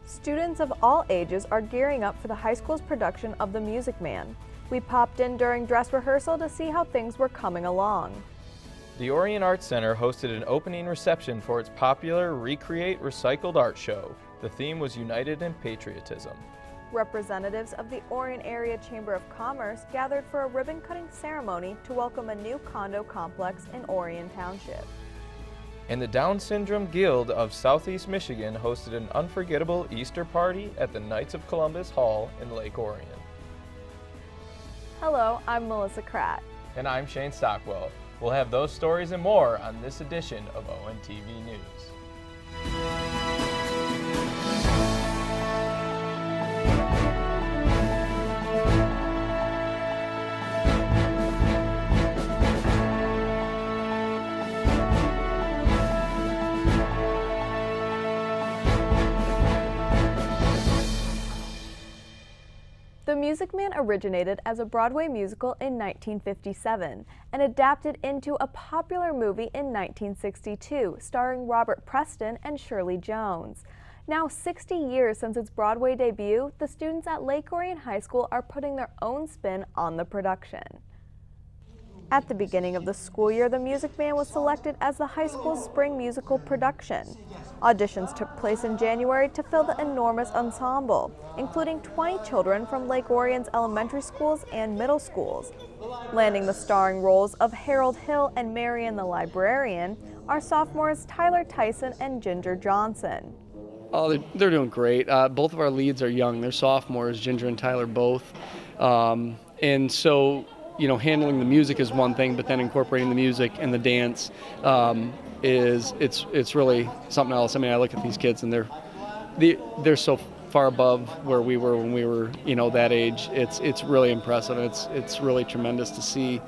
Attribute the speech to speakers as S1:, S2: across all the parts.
S1: Students of all ages are gearing up for the high school's production of The Music Man. We popped in during dress rehearsal to see how things were coming along.
S2: The Orion Arts Center hosted an opening reception for its popular Recreate Recycled art show. The theme was United in Patriotism.
S1: Representatives of the Orion Area Chamber of Commerce gathered for a ribbon-cutting ceremony to welcome a new condo complex in Orion Township.
S2: And the Down Syndrome Guild of Southeast Michigan hosted an unforgettable Easter party at the Knights of Columbus Hall in Lake Orion.
S1: Hello, I'm Melissa Kratt.
S2: And I'm Shane Stockwell. We'll have those stories and more on this edition of ONTV News.
S1: The Music Man originated as a Broadway musical in 1957 and adapted into a popular movie in 1962, starring Robert Preston and Shirley Jones. Now 60 years since its Broadway debut, the students at Lake Orion High School are putting their own spin on the production. At the beginning of the school year, The Music Man was selected as the high school's spring musical production. Auditions took place in January to fill the enormous ensemble, including 20 children from Lake Orion's elementary schools and middle schools. Landing the starring roles of Harold Hill and Marion the Librarian are sophomores Tyler Tyson and Ginger Johnson.
S3: Oh, they're doing great. Both of our leads are young. They're sophomores, Ginger and Tyler both. And so, handling the music is one thing, but then incorporating the music and the dance it's really something else. I mean, I look at these kids and they're so far above where we were when we were, that age. It's really impressive. It's really tremendous to see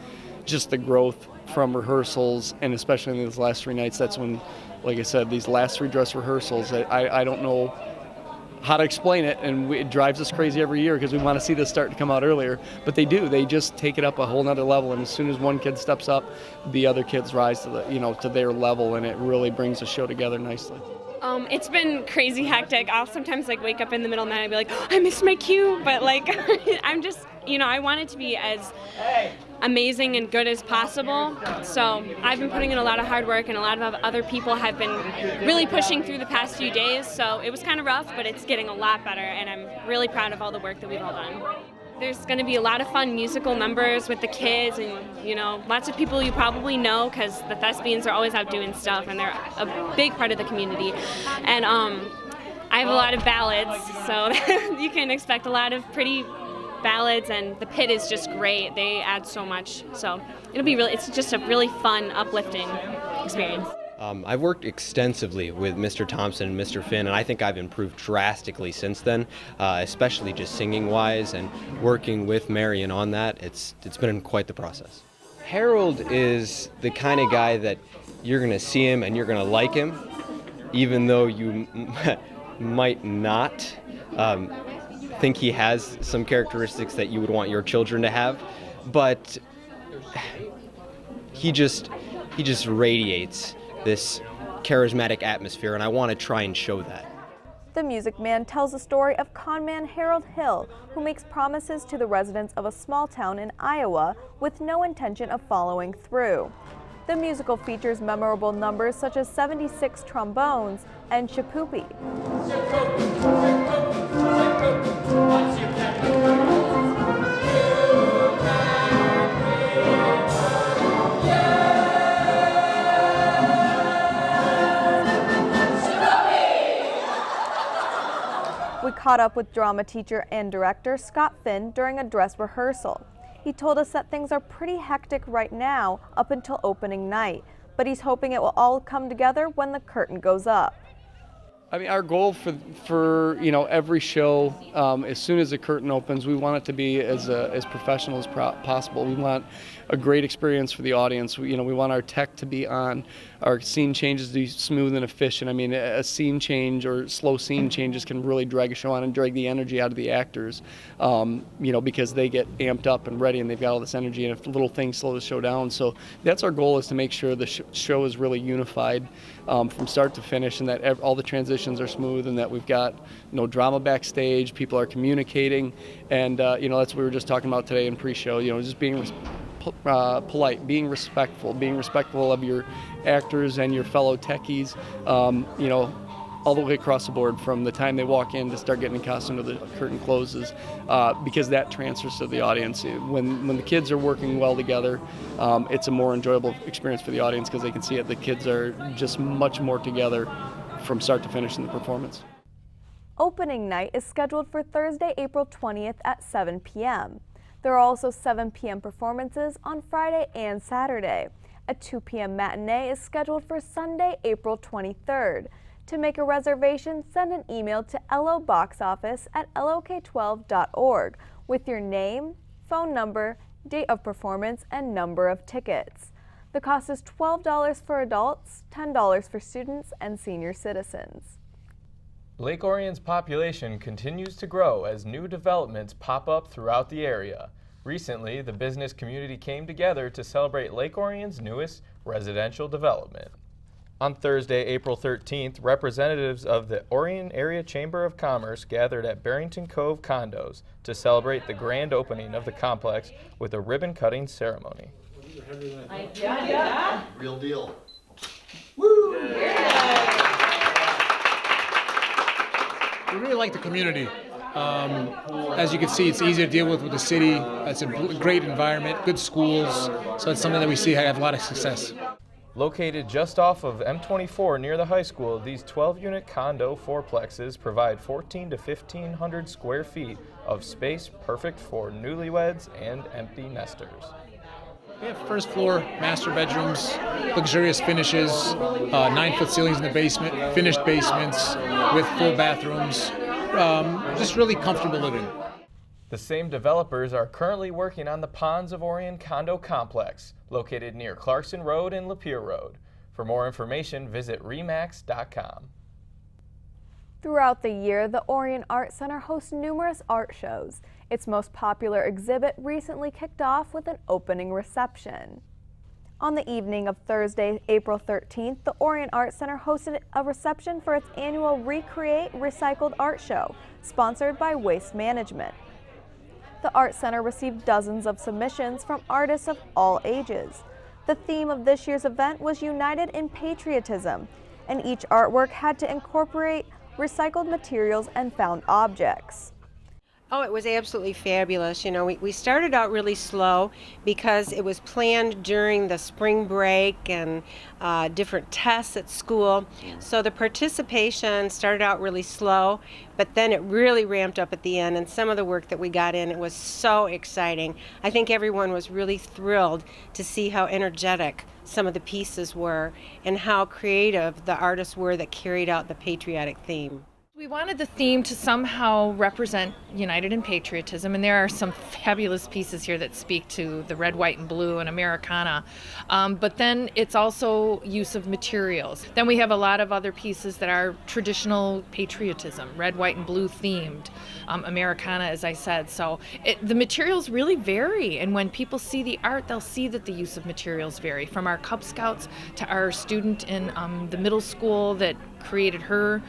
S3: just the growth from rehearsals, and especially in these last 3 nights. That's when, like I said, these last 3 dress rehearsals, I don't know how to explain it, and it drives us crazy every year because we want to see this start to come out earlier, but they do. They just take it up a whole nother level, and as soon as one kid steps up, the other kids rise to to their level, and it really brings the show together nicely.
S4: It's been crazy hectic. I'll sometimes wake up in the middle of the night and be like, oh, I missed my cue, but I'm just, I want it to be as amazing and good as possible. So I've been putting in a lot of hard work, and a lot of other people have been really pushing through the past few days. So it was kind of rough, but it's getting a lot better, and I'm really proud of all the work that we've all done. There's going to be a lot of fun musical numbers with the kids, and lots of people you probably know because the thespians are always out doing stuff, and they're a big part of the community. And I have a lot of ballads, so you can expect a lot of pretty ballads, and the pit is just great. They add so much, so it's just a really fun, uplifting experience.
S5: I've worked extensively with Mr. Thompson and Mr. Finn, and I think I've improved drastically since then, especially just singing-wise, and working with Marion on that. It's been quite the process. Harold is the kind of guy that you're going to see him and you're going to like him, even though you might not think he has some characteristics that you would want your children to have, but he just radiates this charismatic atmosphere, and I want to try and show that.
S1: The Music Man tells the story of conman Harold Hill, who makes promises to the residents of a small town in Iowa with no intention of following through. The musical features memorable numbers such as 76 trombones and Shapoopy. We caught up with drama teacher and director Scott Finn during a dress rehearsal. He told us that things are pretty hectic right now up until opening night, but he's hoping it will all come together when the curtain goes up.
S3: I mean, our goal for every show, as soon as the curtain opens, we want it to be as professional as possible. We want a great experience for the audience. We want our tech to be on, our scene changes to be smooth and efficient. I mean, a scene change or slow scene changes can really drag a show on and drag the energy out of the actors, because they get amped up and ready and they've got all this energy, and if little things slow the show down. So that's our goal, is to make sure the show is really unified from start to finish, and that all the transitions transitions are smooth and that we've got no drama backstage, people are communicating, and that's what we were just talking about today in pre-show, just being polite, being respectful of your actors and your fellow techies, all the way across the board from the time they walk in to start getting in costume to the curtain closes, because that transfers to the audience. When the kids are working well together, it's a more enjoyable experience for the audience because they can see it. The kids are just much more together from start to finish in the performance.
S1: Opening night is scheduled for Thursday, April 20th at 7 p.m. There are also 7 p.m. performances on Friday and Saturday. A 2 p.m. matinee is scheduled for Sunday, April 23rd. To make a reservation, send an email to loboxoffice@lok12.org with your name, phone number, date of performance, and number of tickets. The cost is $12 for adults, $10 for students and senior citizens.
S2: Lake Orion's population continues to grow as new developments pop up throughout the area. Recently, the business community came together to celebrate Lake Orion's newest residential development. On Thursday, April 13th, representatives of the Orion Area Chamber of Commerce gathered at Barrington Cove Condos to celebrate the grand opening of the complex with a ribbon-cutting ceremony.
S6: Real deal.
S7: We really like the community. As you can see, it's easy to deal with the city. It's a great environment, good schools, so it's something that we see have a lot of success.
S2: Located just off of M24 near the high school, these 12-unit condo fourplexes provide 1,400 to 1,500 square feet of space perfect for newlyweds and empty nesters.
S7: We have first floor master bedrooms, luxurious finishes, 9-foot ceilings in the basement, finished basements with full bathrooms, just really comfortable living.
S2: The same developers are currently working on the Ponds of Orion condo complex, located near Clarkson Road and Lapeer Road. For more information, visit remax.com.
S1: Throughout the year, the Orion Art Center hosts numerous art shows. Its most popular exhibit recently kicked off with an opening reception. On the evening of Thursday, April 13th, the Orion Art Center hosted a reception for its annual Recreate Recycled Art Show, sponsored by Waste Management. The Art Center received dozens of submissions from artists of all ages. The theme of this year's event was United in Patriotism, and each artwork had to incorporate recycled materials and found objects.
S8: Oh, it was absolutely fabulous. We started out really slow because it was planned during the spring break and different tests at school. So the participation started out really slow, but then it really ramped up at the end, and some of the work that we got in, it was so exciting. I think everyone was really thrilled to see how energetic some of the pieces were and how creative the artists were that carried out the patriotic theme.
S9: We wanted the theme to somehow represent United in Patriotism, and there are some fabulous pieces here that speak to the red, white, and blue and Americana. But then it's also use of materials. Then we have a lot of other pieces that are traditional patriotism, red, white, and blue themed, Americana, as I said. So the materials really vary, and when people see the art, they'll see that the use of materials vary, from our Cub Scouts to our student in the middle school that created her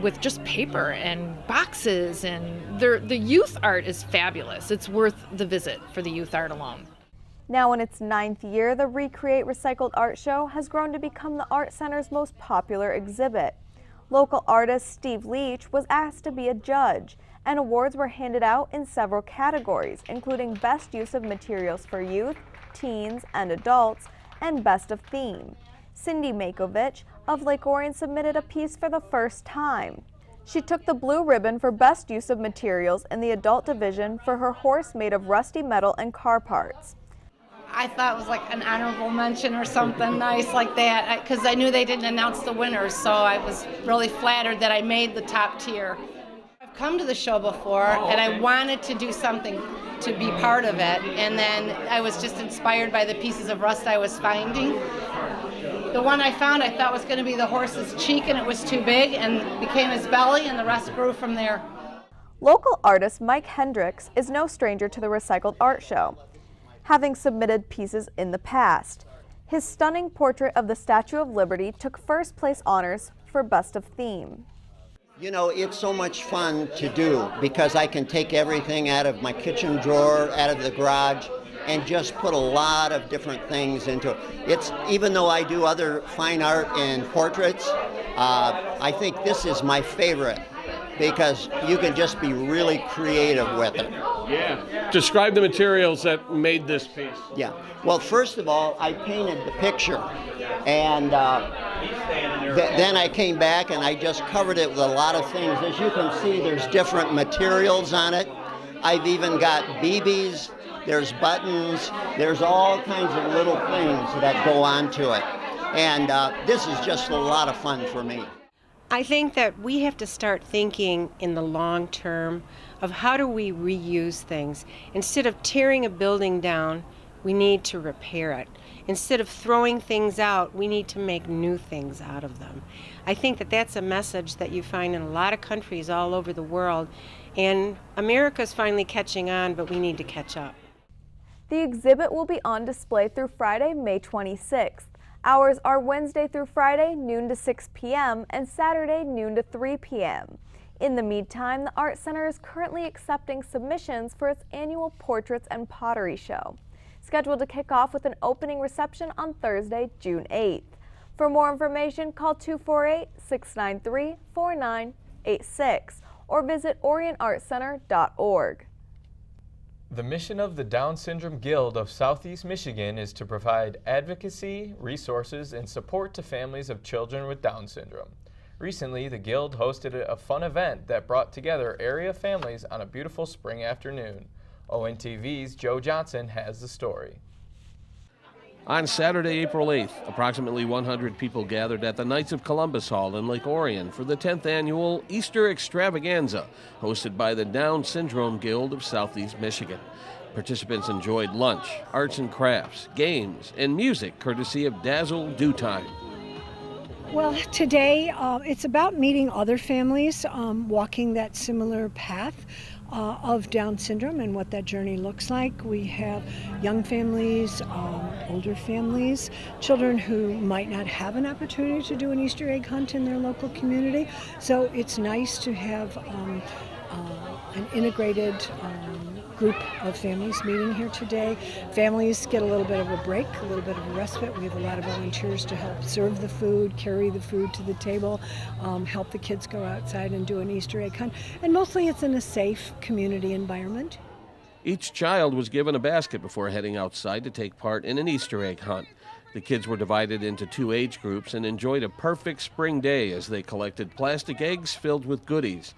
S9: with just paper and boxes, and the youth art is fabulous. It's worth the visit for the youth art alone.
S1: Now in its 9th year, the Recreate Recycled Art Show has grown to become the Art Center's most popular exhibit. Local artist Steve Leach was asked to be a judge, and awards were handed out in several categories, including Best Use of Materials for Youth, Teens, and Adults, and Best of Theme. Cindy Makovich of Lake Orion submitted a piece for the first time. She took the blue ribbon for Best Use of Materials in the Adult Division for her horse made of rusty metal and car parts.
S10: I thought it was like an honorable mention or something nice like that, because I knew they didn't announce the winners, so I was really flattered that I made the top tier. I've come to the show before, and I wanted to do something to be part of it, and then I was just inspired by the pieces of rust I was finding. The one I found I thought was going to be the horse's cheek, and it was too big and became his belly, and the rest grew from there.
S1: Local artist Mike Hendricks is no stranger to the Recycled Art Show, having submitted pieces in the past. His stunning portrait of the Statue of Liberty took first place honors for Best of Theme.
S6: You know, it's so much fun to do because I can take everything out of my kitchen drawer, out of the garage, and just put a lot of different things into it. It's, even though I do other fine art and portraits, I think this is my favorite because you can just be really creative with it.
S11: Yeah. Describe the materials that made this piece.
S6: Yeah. Well, first of all, I painted the picture, and then I came back and I just covered it with a lot of things. As you can see, there's different materials on it. I've even got BBs, there's buttons, there's all kinds of little things that go onto it. And this is just a lot of fun for me.
S8: I think that we have to start thinking in the long term of how do we reuse things. Instead of tearing a building down, we need to repair it. Instead of throwing things out, we need to make new things out of them. I think that that's a message that you find in a lot of countries all over the world, and America's finally catching on, but we need to catch up.
S1: The exhibit will be on display through Friday, May 26th. Hours are Wednesday through Friday, noon to 6 p.m., and Saturday, noon to 3 p.m. In the meantime, the Art Center is currently accepting submissions for its annual Portraits and Pottery Show, scheduled to kick off with an opening reception on Thursday, June 8th. For more information, call 248-693-4986 or visit orionartcenter.org.
S2: The mission of the Down Syndrome Guild of Southeast Michigan is to provide advocacy, resources, and support to families of children with Down syndrome. Recently, the Guild hosted a fun event that brought together area families on a beautiful spring afternoon. ONTV's Joe Johnson has the story.
S11: On Saturday, April 8th, approximately 100 people gathered at the Knights of Columbus Hall in Lake Orion for the 10th annual Easter Extravaganza, hosted by the Down Syndrome Guild of Southeast Michigan. Participants enjoyed lunch, arts and crafts, games, and music courtesy of Dazzle Do Time.
S12: Well, today it's about meeting other families walking that similar path of Down syndrome and what that journey looks like. We have young families, older families, children who might not have an opportunity to do an Easter egg hunt in their local community. So it's nice to have an integrated group of families meeting here today. Families get a little bit of a break, a little bit of a respite. We have a lot of volunteers to help serve the food, carry the food to the table, help the kids go outside and do an Easter egg hunt. And mostly it's in a safe community environment.
S11: Each child was given a basket before heading outside to take part in an Easter egg hunt. The kids were divided into 2 age groups and enjoyed a perfect spring day as they collected plastic eggs filled with goodies.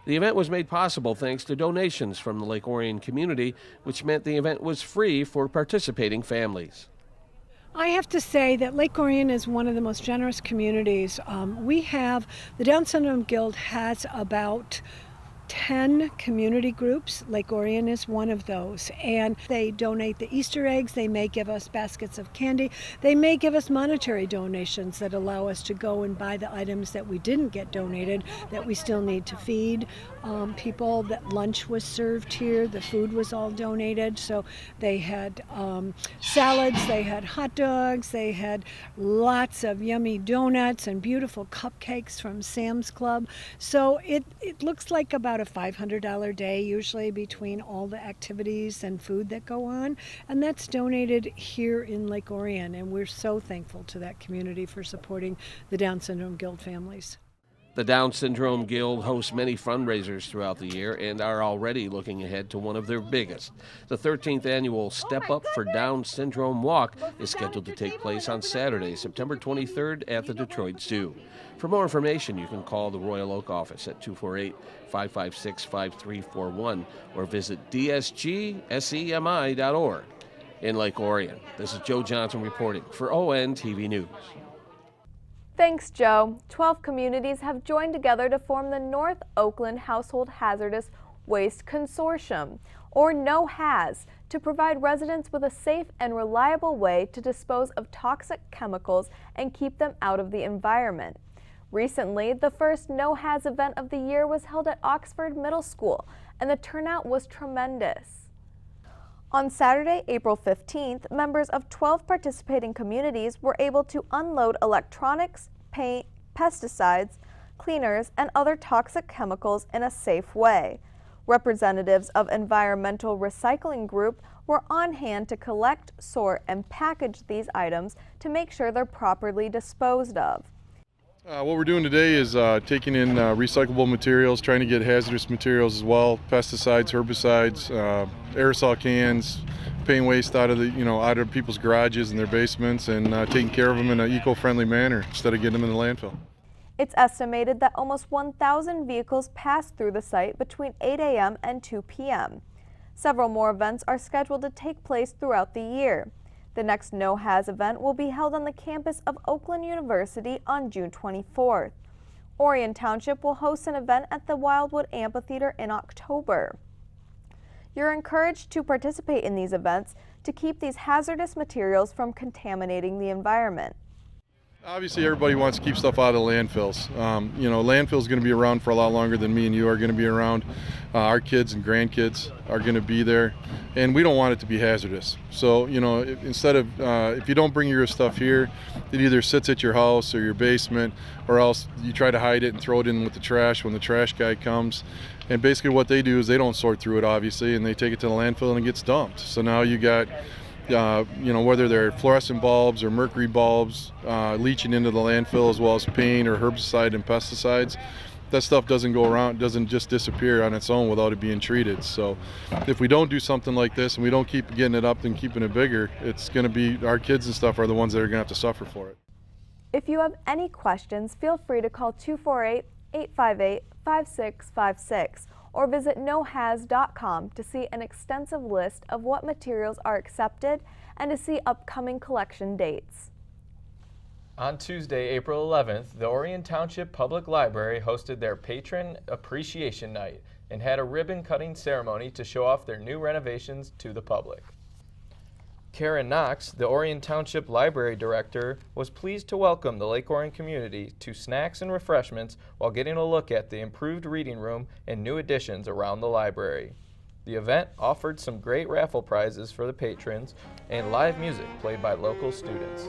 S11: The event was made possible thanks to donations from the Lake Orion community, which meant the event was free for participating families.
S12: I have to say that Lake Orion is one of the most generous communities. The Down Syndrome Guild has about 10 community groups. Lake Orion is one of those, and they donate the Easter eggs. They may give us baskets of candy. They may give us monetary donations that allow us to go and buy the items that we didn't get donated that we still need to feed people. That lunch was served here. The food was all donated. So they had salads, they had hot dogs, they had lots of yummy donuts and beautiful cupcakes from Sam's Club. So it looks like about a $500 day usually between all the activities and food that go on, and that's donated here in Lake Orion, and we're so thankful to that community for supporting the Down Syndrome Guild families.
S11: The Down Syndrome Guild hosts many fundraisers throughout the year and are already looking ahead to one of their biggest. The 13th annual Step Up for Down Syndrome Walk is scheduled to take place on Saturday, September 23rd at the Detroit Zoo. For more information, you can call the Royal Oak office at 248-556-5341 or visit dsgsemi.org. In Lake Orion, this is Joe Johnson reporting for ONTV News.
S1: Thanks, Joe. 12 communities have joined together to form the North Oakland Household Hazardous Waste Consortium, or NOHAZ, to provide residents with a safe and reliable way to dispose of toxic chemicals and keep them out of the environment. Recently, the first NOHAZ event of the year was held at Oxford Middle School, and the turnout was tremendous. On Saturday, April 15th, members of 12 participating communities were able to unload electronics, paint, pesticides, cleaners, and other toxic chemicals in a safe way. Representatives of Environmental Recycling Group were on hand to collect, sort, and package these items to make sure they're properly disposed of.
S13: What we're doing today is taking in recyclable materials, trying to get hazardous materials as well, pesticides, herbicides, aerosol cans, paint waste out of people's garages and their basements, and taking care of them in an eco-friendly manner instead of getting them in the landfill.
S1: It's estimated that almost 1,000 vehicles pass through the site between 8 a.m. and 2 p.m. Several more events are scheduled to take place throughout the year. The next No-Haz event will be held on the campus of Oakland University on June 24th. Orion Township will host an event at the Wildwood Amphitheater in October. You're encouraged to participate in these events to keep these hazardous materials from contaminating the environment.
S13: Obviously, everybody wants to keep stuff out of the landfills. Landfills are going to be around for a lot longer than me and you are going to be around. Our kids and grandkids are going to be there, and we don't want it to be hazardous. So, instead of, if you don't bring your stuff here, it either sits at your house or your basement, or else you try to hide it and throw it in with the trash when the trash guy comes. And basically what they do is they don't sort through it, obviously, and they take it to the landfill and it gets dumped. So now you got whether they're fluorescent bulbs or mercury bulbs leaching into the landfill, as well as paint or herbicide and pesticides. That stuff doesn't go around, doesn't just disappear on its own without it being treated. So if we don't do something like this and we don't keep getting it up and keeping it bigger, it's going to be our kids and stuff are the ones that are going to have to suffer for it.
S1: If you have any questions, feel free to call 248-858-5656 or visit nohaz.com to see an extensive list of what materials are accepted and to see upcoming collection dates.
S2: On Tuesday, April 11th, the Orion Township Public Library hosted their Patron Appreciation Night and had a ribbon-cutting ceremony to show off their new renovations to the public. Karen Knox, the Orion Township Library Director, was pleased to welcome the Lake Orion community to snacks and refreshments while getting a look at the improved reading room and new additions around the library. The event offered some great raffle prizes for the patrons and live music played by local students.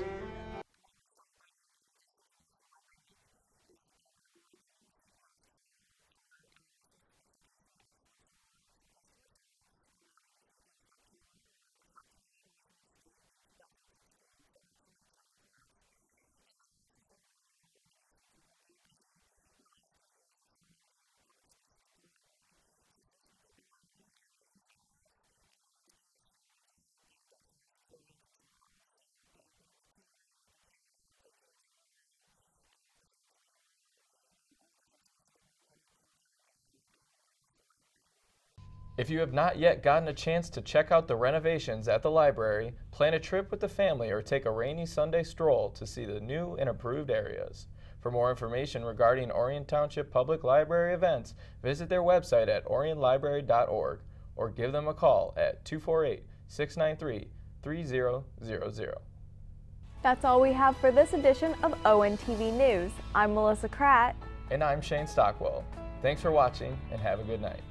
S2: If you have not yet gotten a chance to check out the renovations at the library, plan a trip with the family or take a rainy Sunday stroll to see the new and improved areas. For more information regarding Orion Township Public Library events, visit their website at orionlibrary.org or give them a call at 248-693-3000.
S1: That's all we have for this edition of ONTV News. I'm Melissa Kratt.
S2: And I'm Shane Stockwell. Thanks for watching and have a good night.